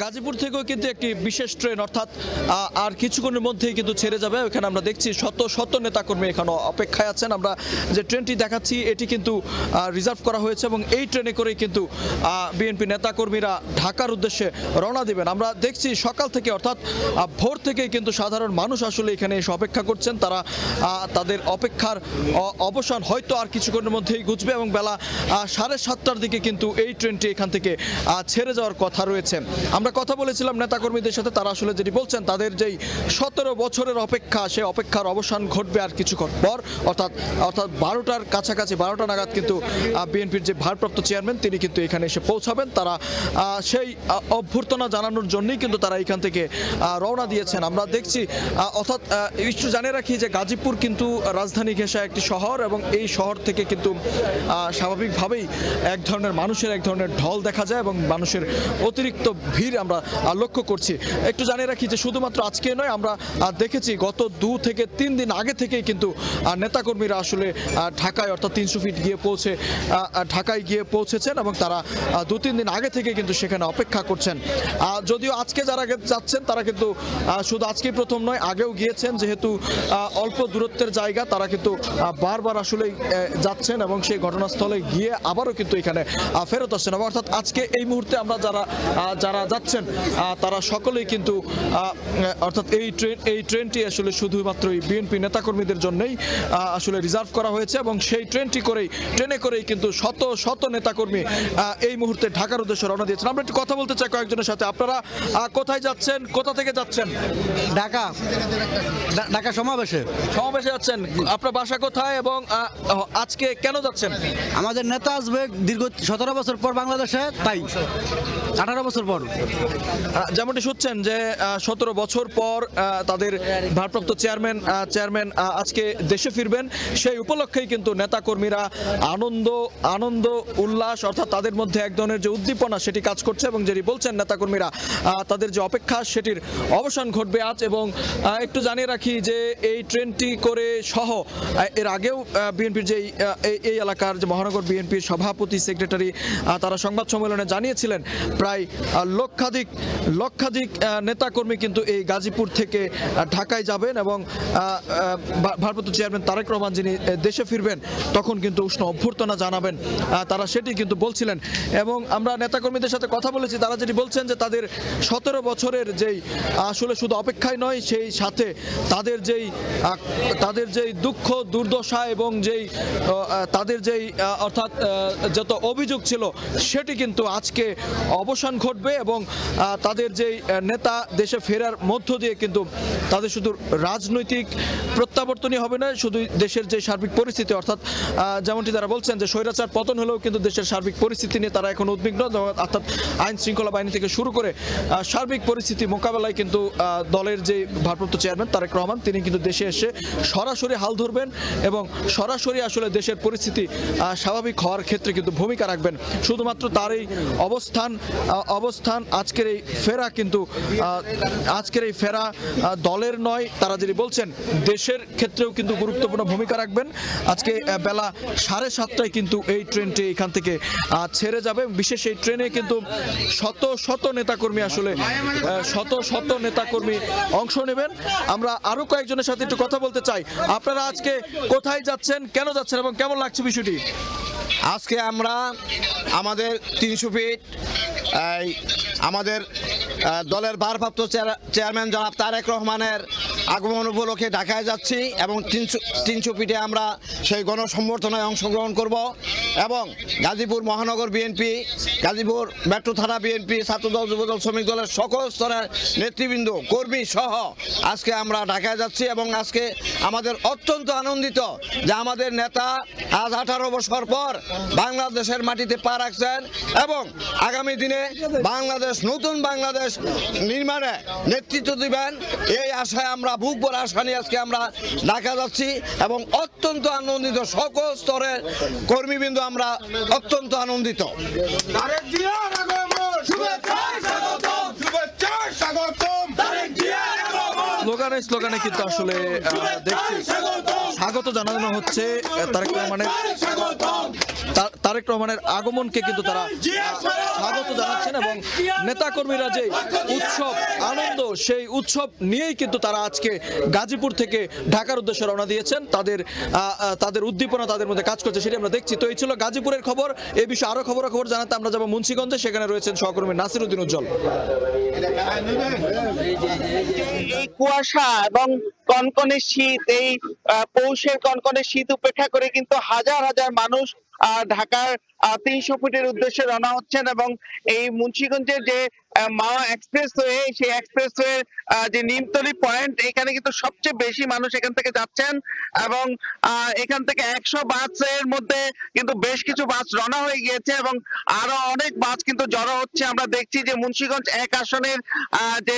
গাজীপুর থেকেও কিন্তু একটি বিশেষ ট্রেন অর্থাৎ আর কিছুক্ষণের মধ্যেই কিন্তু ছেড়ে যাবে। এখানে আমরা দেখছি শত শত নেতাকর্মী এখানে অপেক্ষায় আছেন। আমরা যে ট্রেনটি দেখাচ্ছি এটি কিন্তু রিজার্ভ করা হয়েছে এবং এই ট্রেনে করেই কিন্তু বিএনপি নেতাকর্মীরা ঢাকার উদ্দেশ্যে রওনা দিবেন। আমরা দেখছি সকাল থেকে অর্থাৎ ভোর থেকেই কিন্তু সাধারণ মানুষ আসলে এখানে এসে অপেক্ষা করছেন। তারা তাদের অপেক্ষার অবসান হয়তো আর কিছুক্ষণের মধ্যেই ঘুচবে এবং বেলা 7:30টার দিকে কিন্তু এই ট্রেনটি এখান থেকে ছেড়ে যাওয়ার কথা রয়েছে। আমরা কথা বলেছিলাম নেতাকর্মীদের সাথে, তারা আসলে যেটি বলছেন তাদের যেই 17 বছরের অপেক্ষা, সেই অপেক্ষার অবসান ঘটবে আর কিছুক্ষণ পর, অর্থাৎ 12টার কাছাকাছি 12টা নাগাদ কিন্তু বিএনপির যে ভারপ্রাপ্ত চেয়ারম্যান তিনি কিন্তু এখানে এসে পৌঁছাবেন। তারা সেই অভ্যর্থনা জানানোর জন্যই কিন্তু তারা এখান থেকে রওনা দিয়েছেন। আমরা দেখছি অর্থাৎ একটু জানিয়ে রাখি যে গাজীপুর কিন্তু রাজধানী ঘেঁষা একটি শহর এবং এই শহর থেকে কিন্তু স্বাভাবিকভাবেই এক ধরনের মানুষের এক ধরনের ঢল দেখা যায় এবং মানুষের অতিরিক্ত ভিড় আমরা লক্ষ্য করছি। একটু জানিয়ে রাখি যে শুধুমাত্র আজকে নয়, আমরা দেখেছি গত 2 থেকে 3 দিন আগে থেকেই কিন্তু নেতাকর্মীরা আসলে ঢাকায় অর্থাৎ 300 ফিট গিয়ে ঢাকায় গিয়ে পৌঁছেছেন এবং তারা 2-3 দিন আগে থেকে কিন্তু সেখানে অপেক্ষা করছেন। যদিও আজকে যারা যাচ্ছেন তারা কিন্তু শুধু আজকেই প্রথম নয়, আগেও গিয়েছেন, যেহেতু অল্প দূরত্বের জায়গা তারা কিন্তু বারবার আসলে যাচ্ছেন এবং সেই ঘটনাস্থলে গিয়ে আবারও কিন্তু এখানে ফেরত আসছেন। অর্থাৎ আজকে এই মুহূর্তে আমরা যারা যাচ্ছেন তারা সকলেই কিন্তু অর্থাৎ এই ট্রেনটি আসলে শুধুমাত্রই বিএনপি নেতাকর্মীদের জন্যই আসলে রিজার্ভ করা হয়েছে এবং সেই ট্রেনে করেই কিন্তু শত শত নেতাকর্মী এই মুহূর্তে ঢাকার উদ্দেশ্যে রওনা দিয়েছেন। আমরা একটু কথা বলতে চাই কয়েকজনের সাথে। আপনারা কোথায় যাচ্ছেন, কোথা থেকে যাচ্ছেন? ঢাকা সমাবেশে যাচ্ছেন। আপনার বাসা কোথায় এবং আজকে কেন যাচ্ছেন? আমাদের নেতা আসবে দীর্ঘ 17 বছর পর বাংলাদেশে, তাই 18 বছর পর। যেমনটি শুনছেন যে 17 বছর পর তাদের ভারপ্রাপ্ত চেয়ারম্যান আজকে দেশে ফিরবেন। সেই উপলক্ষেই কিন্তু নেতাকর্মীরা আনন্দ উল্লাস অর্থাৎ তাদের মধ্যে এক ধরনের যে উদ্দীপনা সেটি কাজ করছে এবং যেটি বলছেন নেতাকর্মীরা তাদের যে অপেক্ষা সেটির অবসান ঘটবে আজ। এবং একটু জানিয়ে রাখি যে এই ট্রেনটি করে সহ এর আগেও বিএনপির যে এই এলাকার যে মহানগর বিএনপির সভাপতি সেক্রেটারি তারা সংবাদ সম্মেলনে জানিয়েছিলেন প্রায় লক্ষাধিক নেতাকর্মী কিন্তু এই গাজীপুর থেকে ঢাকায় যাবেন এবং ভারপ্রাপ্ত চেয়ারম্যান তারেক রহমান যিনি দেশে ফিরবেন তখন কিন্তু উষ্ণ অভ্যর্থনা জানাবেন, তারা সেটি কিন্তু বলছিলেন। এবং আমরা নেতাকর্মীদের সাথে কথা বলেছি, তারা যেটি বলছেন যে তাদের 17 বছরের যেই আসলে শুধু অপেক্ষায় নয়, সেই সাথে তাদের যেই দুঃখ দুর্দশা এবং তাদের যেই অর্থাৎ যত অভিযোগ ছিল সেটি কিন্তু আজকে অবসান ঘটবে এবং তাদের যেই নেতা দেশে ফেরার মধ্য দিয়ে কিন্তু তাদের শুধু রাজনৈতিক প্রত্যাবর্তনই হবে না, শুধু দেশের যে সার্বিক পরিস্থিতি অর্থাৎ যেমনটি তারা বলছেন যে স্বৈরাচার পতন হলেও কিন্তু দেশের সার্বিক পরিস্থিতি নিয়ে তারা এখন উদ্বিগ্ন, অর্থাৎ আইন শৃঙ্খলা বাহিনী থেকে শুরু করে সার্বিক পরিস্থিতি মোকাবেলায় কিন্তু দলের যে ভারপ্রাপ্ত চেয়ারম্যান তারেক রহমান তিনি কিন্তু দেশে এসে সরাসরি হাল ধরবেন এবং সরাসরি আসলে দেশের পরিস্থিতি স্বাভাবিক হওয়ার ক্ষেত্রে কিন্তু ভূমিকা রাখবেন। শুধুমাত্র তার এই অবস্থান আজকের এই ফেরা দলের নয়, তারা যেটি বলছেন দেশের ক্ষেত্রেও কিন্তু গুরুত্বপূর্ণ ভূমিকা রাখবেন। আজকে বেলা 7:30টায় কিন্তু এই ট্রেনটি এখান থেকে ছেড়ে যাবে। বিশেষ এই ট্রেনে কিন্তু শত শত নেতাকর্মী অংশ নেবেন। আমরা আরো কয়েকজনের সাথে একটু কথা বলতে চাই। আপনারা আজকে কোথায় যাচ্ছেন, কেন যাচ্ছেন এবং কেমন লাগছে বিষয়টি? আজকে আমরা আমাদের 300 ফিট আমাদের দলের ভারপ্রাপ্ত চেয়ারম্যান জনাব তারেক রহমানের আগমন উপলক্ষে ঢাকায় যাচ্ছি এবং 300 ফিটে আমরা সেই গণসংবর্ধনায় অংশগ্রহণ করব এবং গাজীপুর মহানগর বিএনপি, গাজীপুর মেট্রো থানা বিএনপি, ছাত্রদল, যুবদল, শ্রমিক দলের সকল স্তরের নেতৃবৃন্দ, কর্মী সহ আজকে আমরা ঢাকায় যাচ্ছি এবং আজকে আমাদের অত্যন্ত আনন্দিত যে আমাদের নেতা আজ 18 বছর পর বাংলাদেশের মাটিতে পা রাখছেন এবং আগামী দিনে নতুন বাংলাদেশ নির্মাণে নেতৃত্ব দিবেন, এই আশায় আমরা বুক ভরা আশা নিয়ে আজকে আমরা ঢাকা যাচ্ছি এবং অত্যন্ত আনন্দিত। সকল স্তরের কর্মীবৃন্দ আমরা অত্যন্ত আনন্দিত। স্লোগানে কিন্তু আসলে দেখছি স্বাগত জানানো হচ্ছে তারেক রহমানের তারেক রহমানের আগমনকে কিন্তু তারা স্বাগত জানাচ্ছেন এবং নেতাকর্মীরা যে উৎসব আনন্দ সেই উৎসব নিয়েই কিন্তু তারা আজকে গাজীপুর থেকে ঢাকার উদ্দেশ্যে রওনা দিয়েছেন। তাদের উদ্দীপনা তাদের মধ্যে কাজ করছে, সেটি আমরা দেখছি। তো এই ছিল গাজীপুরের খবর। এই বিষয়ে আরো খবর জানাতে আমরা যাবো মুন্সিগঞ্জে, সেখানে রয়েছেন সহকর্মী নাসির উদ্দিন উজ্জ্বল। এই কুয়াশা এবং কনকনে শীত, এই পৌষের কনকনে শীত উপেক্ষা করে কিন্তু হাজার হাজার মানুষ ঢাকার 300 ফিটের উদ্দেশ্যে রওনা হচ্ছেন এবং এই মুন্সিগঞ্জের যে মাওয়া এক্সপ্রেসওয়ে, সেই এক্সপ্রেসওয়ে যে নিমতলী পয়েন্ট, এখানে কিন্তু সবচেয়ে বেশি মানুষ এখান থেকে যাচ্ছেন এবং এখান থেকে 100 বাসের মধ্যে কিন্তু বেশ কিছু বাস রওনা হয়ে গিয়েছে এবং আরো অনেক বাস কিন্তু জড়ো হচ্ছে। আমরা দেখছি যে মুন্সিগঞ্জ 1 আসনের যে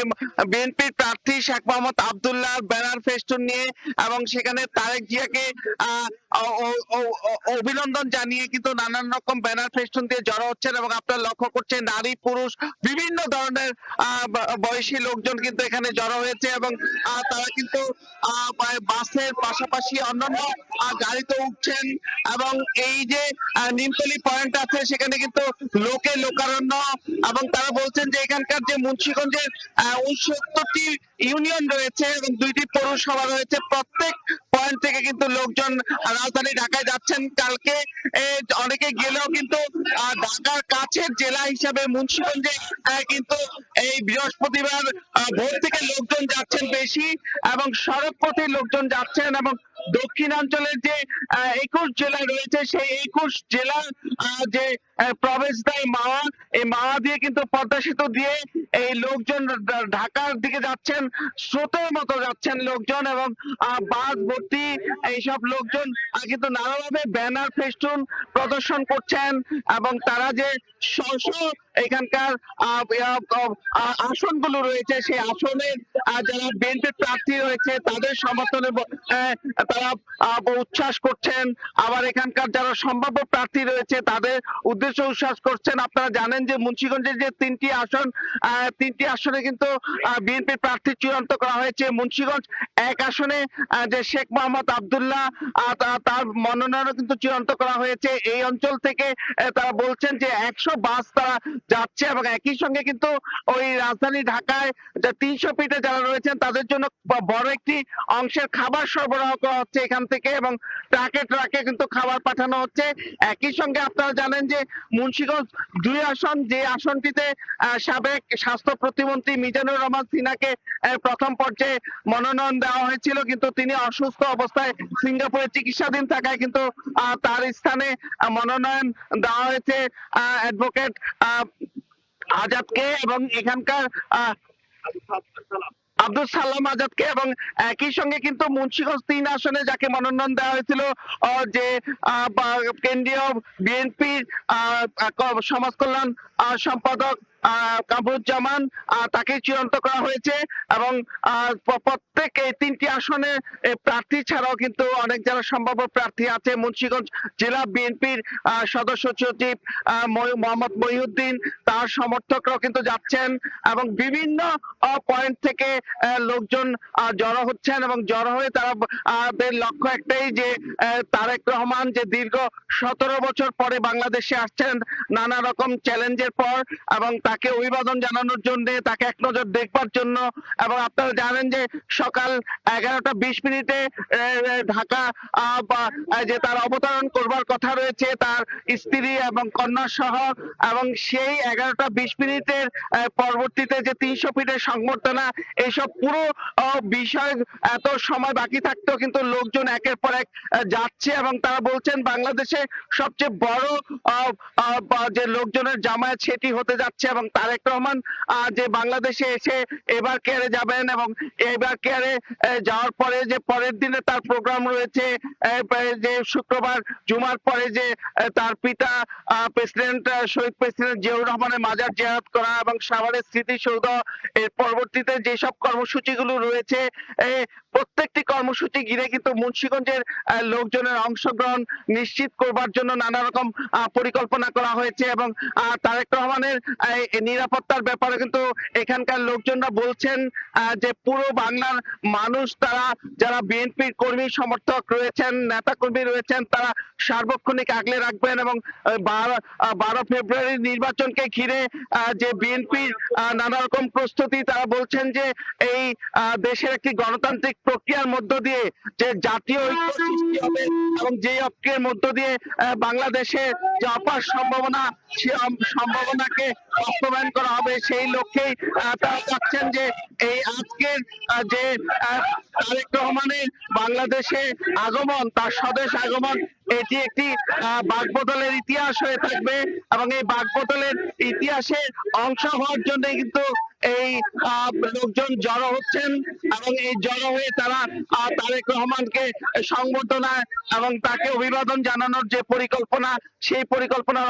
বিএনপির প্রার্থী শেখ মোহাম্মদ আব্দুল্লাহ ব্যানার ফেস্টুন নিয়ে এবং সেখানে তারেক জিয়াকে অভিনন্দন জানিয়ে কিন্তু নানান রকম ব্যানার ফেস্টুন দিয়ে জড়ো হচ্ছেন এবং আপনারা লক্ষ্য করছেন নারী পুরুষ বিভিন্ন ধরনের বয়সী লোকজন কিন্তু এখানে জড়ো হয়েছে এবং তারা কিন্তু বাসের পাশাপাশি অন্যান্য গাড়িতে উঠছেন এবং এই যে নিমতলী পয়েন্ট আছে সেখানে কিন্তু লোকে লোকারণ্য এবং তারা বলছেন যে এখানকার যে মুন্সিগঞ্জের 69টি ইউনিয়ন রয়েছে এবং 2টি পৌরসভা রয়েছে, প্রত্যেক পয়েন্ট থেকে কিন্তু লোকজন রাজধানী ঢাকায় যাচ্ছেন। কালকে অনেকে গেলেও কিন্তু ঢাকার কাছের জেলা হিসাবে মুন্সিগঞ্জে কিন্তু এই বৃহস্পতিবার ভোর থেকে লোকজন যাচ্ছেন বেশি এবং সড়ক পথে লোকজন যাচ্ছেন এবং দক্ষিণাঞ্চলের যে 21 জেলা রয়েছে সেই 21 জেলার যে প্রবেশদ্বার মাওয়া, এই মাওয়া দিয়ে কিন্তু পদ্মা সেতু দিয়ে এই লোকজন ঢাকার দিকে যাচ্ছেন, স্রোতের মতো যাচ্ছেন লোকজন এবং বাস ভর্তি এইসব লোকজন কিন্তু নানাভাবে ব্যানার ফেস্টুন প্রদর্শন করছেন এবং তারা যে এখানকার আসনগুলো রয়েছে সেই আসনের যারা বিএনপি প্রার্থী রয়েছে তাদের সমর্থনে তারা উচ্ছ্বাস করছেন, আবার এখানকার যারা সম্ভাব্য প্রার্থী রয়েছে তাদের উদ্দেশ্যে উচ্ছ্বাস করছেন। আপনারা জানেন যে মুন্সিগঞ্জের যে 3টি আসন, 3টি আসনে কিন্তু বিএনপি প্রার্থী চূড়ান্ত করা হয়েছে। মুন্সিগঞ্জ 1 আসনে যে শেখ মোহাম্মদ আব্দুল্লাহ তার মনোনয়ন কিন্তু চূড়ান্ত করা হয়েছে। এই অঞ্চল থেকে তারা বলছেন যে 100 বাস তারা যাচ্ছে এবং একই সঙ্গে কিন্তু ওই রাজধানী ঢাকায় যে 300 ফিটে যারা রয়েছেন তাদের জন্য বড় একটি অংশের খাবার সরবরাহ করা হচ্ছে এখান থেকে এবং ট্রাকে ট্রাকে কিন্তু খাবার পাঠানো হচ্ছে। একই সঙ্গে আপনারা জানেন যে মুন্সিগঞ্জ 2 আসন, যে আসনটিতে সাবেক স্বাস্থ্য প্রতিমন্ত্রী মিজানুর রহমান সিনহাকে প্রথম পর্যায়ে মনোনয়ন দেওয়া হয়েছিল, কিন্তু তিনি অসুস্থ অবস্থায় সিঙ্গাপুরে চিকিৎসাধীন থাকায় কিন্তু তার স্থানে মনোনয়ন দেওয়া হয়েছে অ্যাডভোকেট আজাদকে এবং এখানকার আব্দুল সালাম আজাদকে এবং একই সঙ্গে কিন্তু মুন্সিগঞ্জ 3 আসনে যাকে মনোনয়ন দেওয়া হয়েছিল যে কেন্দ্রীয় বিএনপির সমাজ কল্যাণ সম্পাদক কামরুজ্জামান, তাকে চূড়ান্ত করা হয়েছে এবং প্রত্যেক এই 3টি আসনে প্রার্থী ছাড়াও কিন্তু অনেক যারা সম্ভাব্য প্রার্থী আছে। মুন্সিগঞ্জ জেলা বিএনপির সদস্য সচিব মোহাম্মদ মহিউদ্দিন, তার সমর্থকরাও কিন্তু যাচ্ছেন এবং বিভিন্ন পয়েন্ট থেকে লোকজন জড়ো হচ্ছেন এবং জড়ো হয়ে তাদের লক্ষ্য একটাই যে তারেক রহমান যে দীর্ঘ 17 বছর পরে বাংলাদেশে আসছেন নানা রকম চ্যালেঞ্জের পর এবং তাকে অভিবাদন জানানোর জন্য, তাকে এক নজর দেখবার জন্য। এবং আপনারা জানেন যে সকাল 11টা 20 মিনিটে ঢাকা যে তার অবতরণ করবার কথা রয়েছে তার স্ত্রী এবং কন্যা সহ, এবং সেই 11টা 20 মিনিটের পরবর্তীতে যে 300 ফিটের সংবর্ধনা, এইসব পুরো বিষয় এত সময় বাকি থাকতেও কিন্তু লোকজন একের পর এক যাচ্ছে এবং তারা বলছেন বাংলাদেশে সবচেয়ে বড় যে লোকজনের জামায়াত সেটি হতে যাচ্ছে এবং তারেক রহমান যে বাংলাদেশে এসে এবার কেয়ারে যাবেন এবং এবার কেয়ারে যাওয়ার পরে যে পরের দিনে তার প্রোগ্রাম রয়েছে যে শুক্রবার জুমার পরে যে তার পিতা প্রেসিডেন্ট শহীদ প্রেসিডেন্ট জিয়াউর রহমানের মাজার জিয়ারত করা এবং সাভারের স্মৃতিসৌধ, এর পরবর্তীতে যেসব কর্মসূচিগুলো রয়েছে প্রত্যেকটি কর্মসূচি ঘিরে কিন্তু মুন্সিগঞ্জের লোকজনের অংশগ্রহণ নিশ্চিত করবার জন্য নানা রকম পরিকল্পনা করা হয়েছে এবং তারেক রহমানের নিরাপত্তার ব্যাপারে কিন্তু এখানকার লোকজনরা বলছেন যে পুরো বাংলার মানুষ তারা যারা বিএনপির কর্মী সমর্থক রয়েছেন, নেতা কর্মী রয়েছেন, তারা সার্বক্ষণিক আগলে রাখবেন এবং 12 ফেব্রুয়ারি নির্বাচনকে ঘিরে যে বিএনপির নানা রকম প্রস্তুতি, তারা বলছেন যে এই দেশের একটি গণতান্ত্রিক প্রক্রিয়ার মধ্য দিয়ে যে জাতীয় ঐক্য সৃষ্টি হবে এবং যে ঐক্যের মধ্য দিয়ে বাংলাদেশের যে অপার সম্ভাবনা, সেই সম্ভাবনাকে বাস্তবায়ন করা হবে, সেই লক্ষ্যেই তারা চাচ্ছেন যে এই আজকের যে তারেক রহমানের বাংলাদেশে আগমন, তার স্বদেশ আগমন, এটি একটি বাকবদলের ইতিহাস হয়ে থাকবে এবং এই বাকবদলের ইতিহাসে অংশ হওয়ার জন্য কিন্তু এই লোকজন জড়ো হচ্ছেন এবং এই জড়ো হয়ে তারা তারেক রহমানকে সংবর্ধনা এবং তাকে অভিবাদন জানানোর যে পরিকল্পনা, সেই পরিকল্পনা